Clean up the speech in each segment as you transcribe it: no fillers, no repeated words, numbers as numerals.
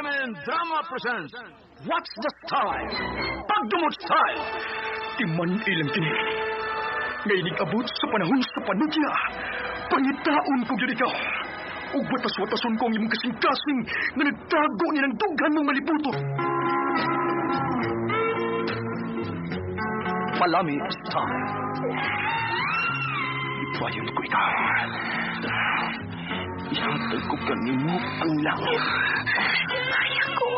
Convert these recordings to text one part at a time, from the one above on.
RMN Drama presents What's the Style? Pagdumot Style! Timan ilang kini. Ngayon abot sa panahon sa panudya. Pangitaon ko yun ikaw. Ug watas-watason ko ang imong kasing-kasing na nagtago ni ng dughan mong malibuto. Palami Style. Ipayon ko ikaw. Ihatay ko kanimo ang langit. Lipay ako.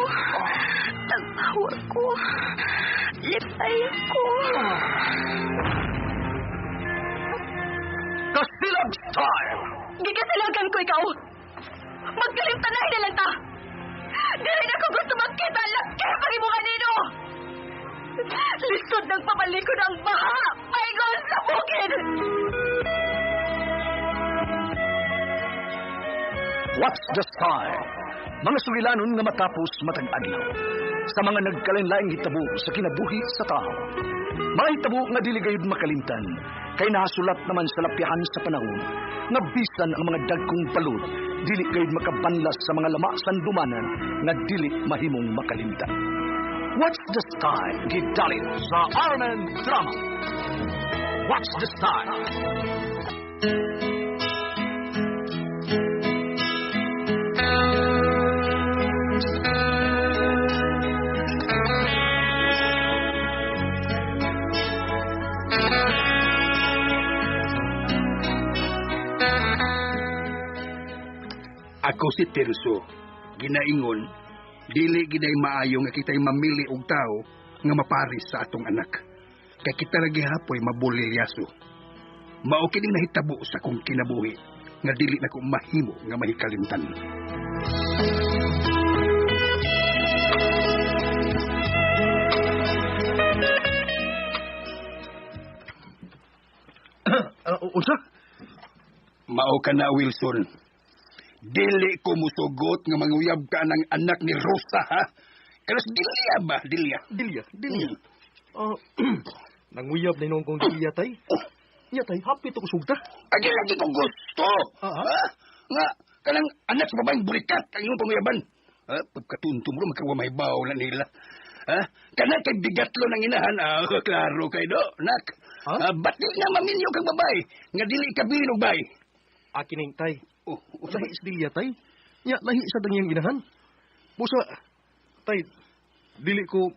Nagbawa ko. Lipay ako. Kasilag Style! Gigasilagan ko ikaw. Magkalimtanahin na lang ta. Dahil ako gusto magkita ang laki pag-ibukan nino. Lisod ng papalikod ang baha. Paigon sa bukid. What's the Style? Mga sugilanon nga matapos matag adlaw. Sa mga nagkalain-laing hitabo sa kinabuhi sa tao. Mga hitabo nga dili gayud makalimtan. Kay nasulat naman sa lapyahan sa panahon nga bisan ang mga dagkong balod dili gayud makabanlas sa mga lama sandumanan nga dili mahimong makalimtan. What's the Style? Gidalit sa RMN Drama. What's the Style? Ako si Tirso, ginaingon, dili giday maayo nga kita'y mamili og tao nga maparis sa atong anak. Kay kita lagi hapoy mabulilyaso. Mao kining nahitabo sa kong kinabuhi nga dili na ko mahimo nga mahikalimtan. Unsa? Mao ka na, Wilson. Dili ko musugot nga manguyab ka ng anak ni Rosa, ha? Kalas Dilya ba? Dilya. Dilya. Nanguyab na inong kong Dilya, tay. Nya, tay, happy to kusugta. Agi lagi ko gusto. Ha? Nga, kanang anak sa babaeng burikat ang iyong panguyaban. Ha? Pagkatuntum mo, magkawamay-baw na nila. Ha? Kanang kay bigatlo ng inahan. Klaro kay do, nak. Ha? Ba't di nga maminyo kang babae? Nga dili ikabilin og bay. Akin ang tay. Lahi sa Dilya, tay. Nya, lahi sa dangyang ginahan. Busa, tay, di ko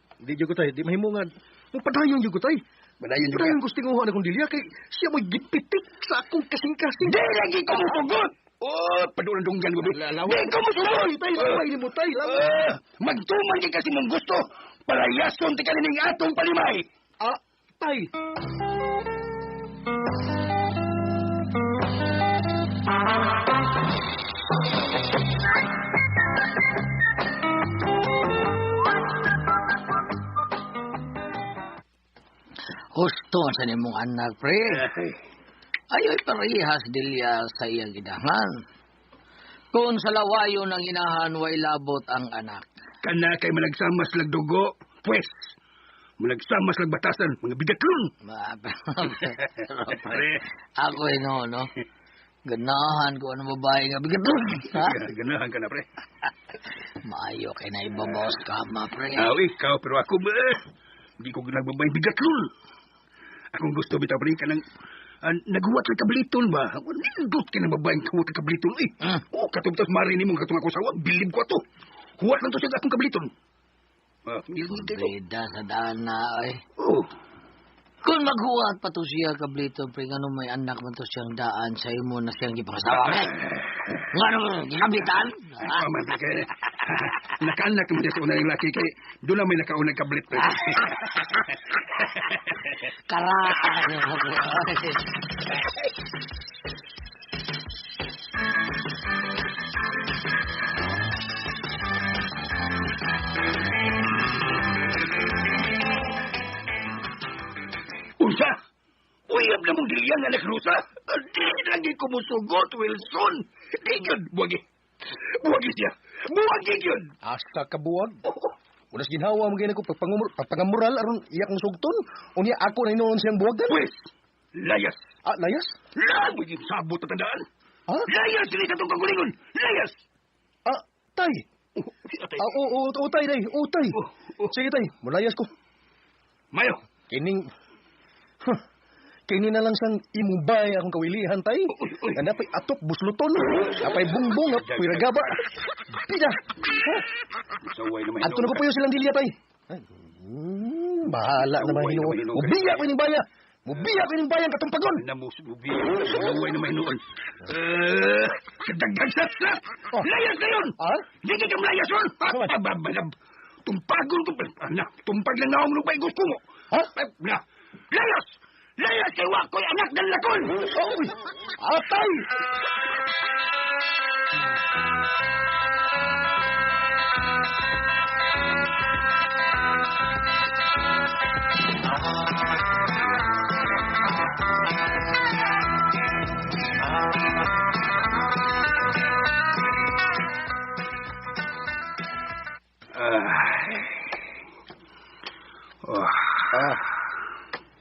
tay, di mahimungan. Padayon yung ko tay. Badayon juga. Padayon gusto nga na kong Dilya, kay siya mo'y gipitik sa akong kasing-kasing. Di lagi ko musugot! Padulan dunggan ko, Di ko musugot! Tay, lamay ni mo, tay, lamay. Magtuman ka kasi mong gusto. Palayason ti kanining atong palimay. Tay. Gusto sa nimong anak, pre. Ayo'y parehas Dilya sa iyang gidahan. Kung sa lawayo ng inahan, way labot ang anak. Kana kay malagsamas lag dugo, pues. Malagsamas lag batasan, mga bigatlon. Pre. Ako'y no? Ganahan ko ang babae nga bigatlon. Ha? Ganahan ka na, pre. Maayo kay na ibabawas ka, pre. Ikaw, pero ako, hindi ko nagbabaeng bigatlon. Akong gusto bitaw pa rin ka ng naghuwat ng kabliton ba? Nindot ka ng babaeng kahuwat ng kabliton. Katubtas marinig mong katong ako sawa, bilib ko ito. Huwat lang to siya akong kabliton. Breda sa daan na ay. Kung maghuwat pa to siya kabliton, pre, nga may anak man to siyang daan sa imo na siyang gipangasawa. Nga naman, gikablitan? Nakaanak naman siya sa unang laki kay doon na may nakaunang kablit. Karaan. Unsa? Uyab na mong Dilya nga Rosa? Di lagi ko musugot, Wilson. Di yun, buwagi. Buwagi siya. Buwagi yun. Hasta ka buwag. Unas ginhawa mo ganyan ko pagpangamoral aron iyak ng sugton. Unya ako na inoon siyang buwagan. Pues, layas. Layas? Labo yung sabot na tandaan. Layas, sila sa itong kagulingon. Layas. Tay. Utay, day. Utay. Sige, tay. Mulayas ko. Mayo. Kining... Kini na lang sang imubay akong kawilihan, tay. Napay atop busluton. Napay bungbong, napay ragaba. Pida. Saway naman. Anto na ko po yung silang dilya, tay. Bahala naman hinuon. Mubiya ko yung baya. Mubiya ko yung bayan katumpagon. Namusubi. Saway naman hinuon. Kadagdag sa. Layas na yun. Hindi ka malayas yun. Babalab. Tumpagon ko. Anak, tumpag lang na akong lupay gusto mo. Layas! Layas kay Wakoy, anak ng lakon! Atay!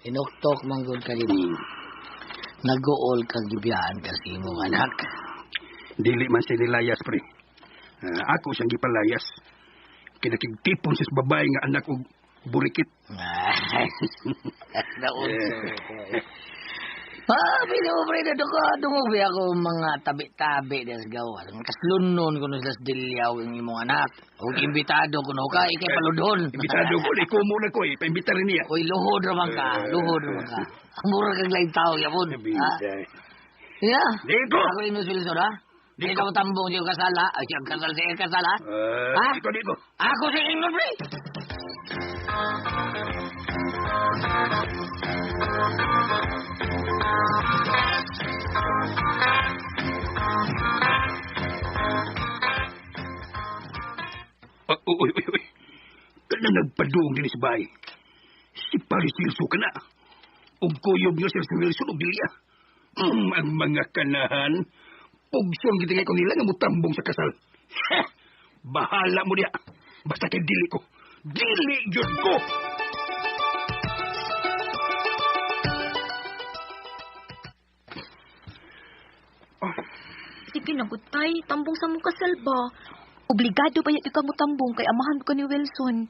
Inuktok manggod ka din. Nag-uol kang gibiyahan kasi mong anak. Dili man siya nilayas, pre. Ako siyang gipalayas. Kinakigtipon siya sa babae nga anak og burikit. Pinupre na dumugbi ako mga tabi-tabi des gawas. Kaslunon ko na sa dilyaw yung imong anak. O imbitado ko na ka, ikay paludon. Imbitado ko, ikaw muna ko, paimbita rin niya. Uy, luhod naman ka. Ang mura kang laing tao, yapon. Yeah. Dito! Ako yung nusilso na. Di ka mo tambong siya kasala. Ay, siya kasal siya kasala. Dito. Ako si Ingon, pre. Uy. Kana nagpadung din sa bahay. Si Parisilso ka na. Ug kuyog niyo si Wilson og dilya. Ang mga kanahan. Pugsong kita ngay ko nila nga mutambong sa kasal. Bahala mo diya. Basta kay dili ko. Dili yun ko! Sige na, Gutay. Tambong sa mong kasal ba? Obligado pa yung ikaw mo tambong kay amahan ko ni Wilson.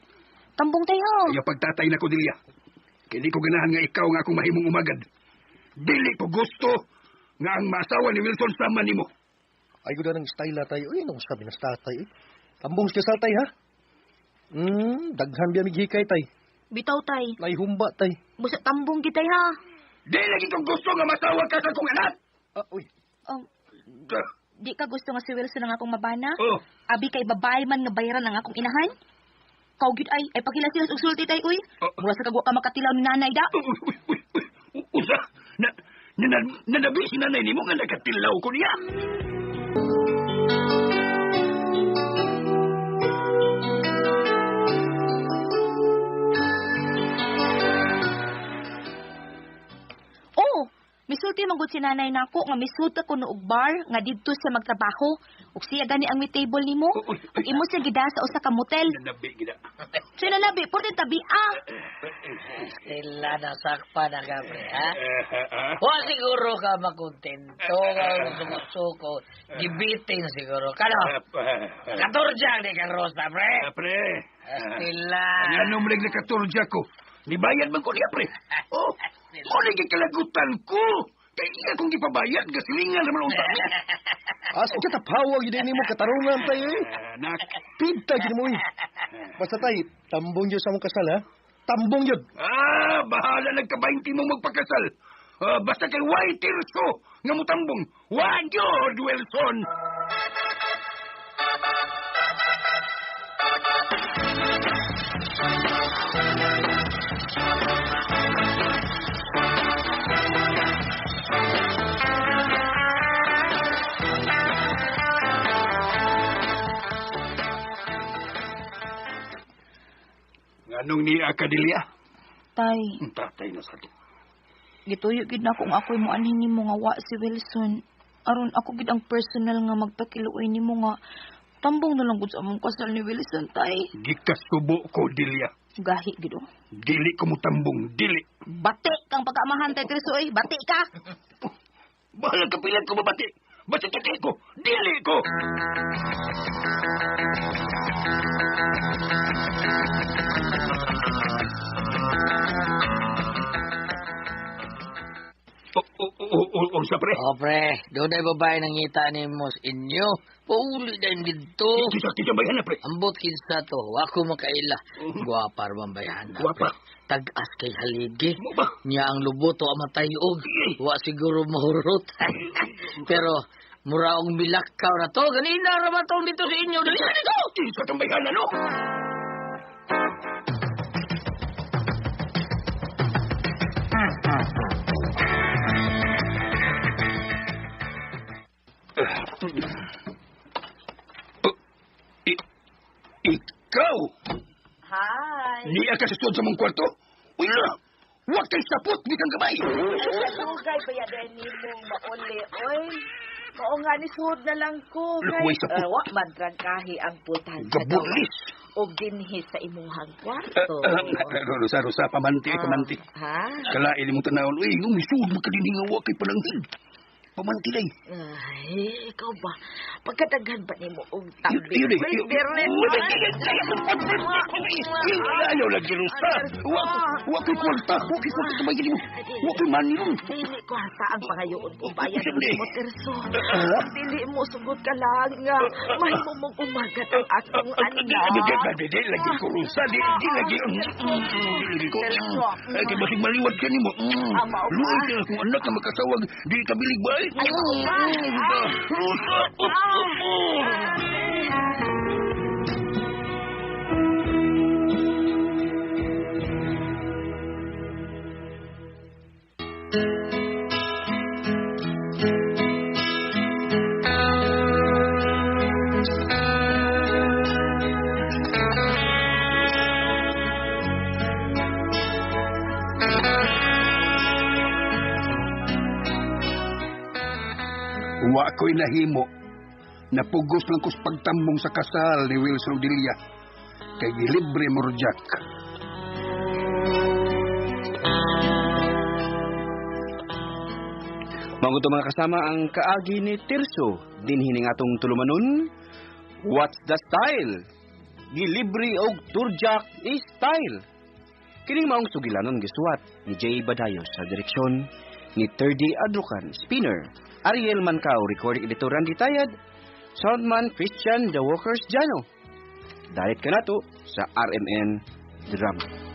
Tambong tayo. Kaya pagtatay na ko, Dilya. Kini ko ganahan nga ikaw nga akong mahimong umagad. Dili ko gusto nga ang masawa ni Wilson sama nimo. Ay, gud ng style tayo. Uy, nung sabi na tatay. Tambong sa kasal, tay, ha? Daghan biya mighikay, tay. Bitaw, tay. Naihumba, tay. Busa tambong kita, ha? Di lagi kong gusto nga masawa ka sa kong anak. Uy. Di ka gusto nga si Wilson ang akong mabana? Oh. Abi kay babae man nga bayaran ang akong inahan? Kaugit ay pagilasilas og sulti tay, uy. Mura sa kagwa ka makatilaw ni nanay da. Uy. Usa. Nanabi si nanay nimo nga nakatilaw ko niya. Misulti magud si nanay nako nga misuta ko no og bar nga didto siya magtrabaho ug siya gani ang table nimo ug imo siya gida sa usa ka motel. Nanabi gida. Siya nanabi porte tabi Sila nasakpa na ka, pre, ha? O siguro ka makontento ka suko gibitin siguro. Kano? Katurja ni ka Rosa, pre. Pre. Sila. Ano mo na katurja ko? Nibayad man ko niya, pre. Oh. Mo lagi kalagutan ko. Kaya iya kong ipabayad, gasilingan naman ang tayo. Asa kita pawag yun mo katarungan tayo, eh. Pinta yun mo, eh. Basta tayo, tambong yun sa mong kasal, ha? Tambong yun. Bahala nagkabainti mo magpakasal. Basta kay White Tirso, nga mo tambong. George Wilson. Anong ni Akadelia? Tay. Tatay na sa akin. Gituyo gid na kung ako'y mo anhin nimo nga wa si Wilson. Aron ako gid ang personal nga magpakiluoy nimo nga tambong na lang gud sa among kasal ni Wilson, tay. Gikasubo ko, Delia. Gahi gid. Dili ko mo tambong, dili. Bati kang pagkaamahan, tay Tirso, oy. Bati ka. Bahala ka pilan ko mabati. Basta tuti ko, dili ko. sa pre. O, pre, doon ay babae nangita ni mo sa inyo. Pauli na yung dito. Kisa bayan na, pre. Ambot kinsa to, wako makaila. Guwapa ramang bayan na, Guwapa. pre. Tag-as kay haligi. Mo ba? Niya ang luboto amatayog. Wa siguro mahurot. Pero, muraong milakaw na to. Ganina raman tong dito sa inyo. Dali na dito! Kisa itong bayan, ano? Ikaw! Hi! Niya ka sa sa mong kwarto? Uy na! Huwag kay sapot, di kang gamay! Ay, sugay pa yan ni mong mauli, oy. Oo nga, ni suhod na lang ko. Lukway sa put. Wa man trangkahi ang putan. Gabulis! O dinhi sa imuhang kwarto. Rosa, pamanti, pamanti. Ha? Kalain mo tanawon, uy, umisud mo ka din nga huwag kay palangkin. Pamanti day. Ay, ikaw ba? Pagkadaghan pa ni mo og tabi. Yun eh. Wait, Ayaw lagi, Rosa. Huwag kay kwarta. Huwag kay kwarta kabayan mo. Huwag kay manilong. Dili ko hata ang pangayoon ko bayan Siyempre. mo, Terso. Dili mo, sugod ka lang nga. Mahimo mong umagat ang akong anak. Di lagi ko, Rosa. Di lagi. Di ko. Ay, kay basig maliwat ka ni mo. Luoy ka kung anak na makasawag. Di kabilig ba? Ay, Rosa. Wa ko'y nahimo. Napugos lang ko sa pagtambong sa kasal ni Wilson Odilia. Kay gilibre mo Jack. Mga ito mga kasama ang kaagi ni Tirso. Dinhining atong tulumanon. What's the style? Gilibre og turjak is style. Kining maong sugilanon gisuwat ni Jay Badayo sa direksyon ni Terdy Adrucan, spinner. Ariel Mancao, recording editor Randy Tayad, soundman Christian The Walkers Jano. Dalit ka na to sa RMN Drama.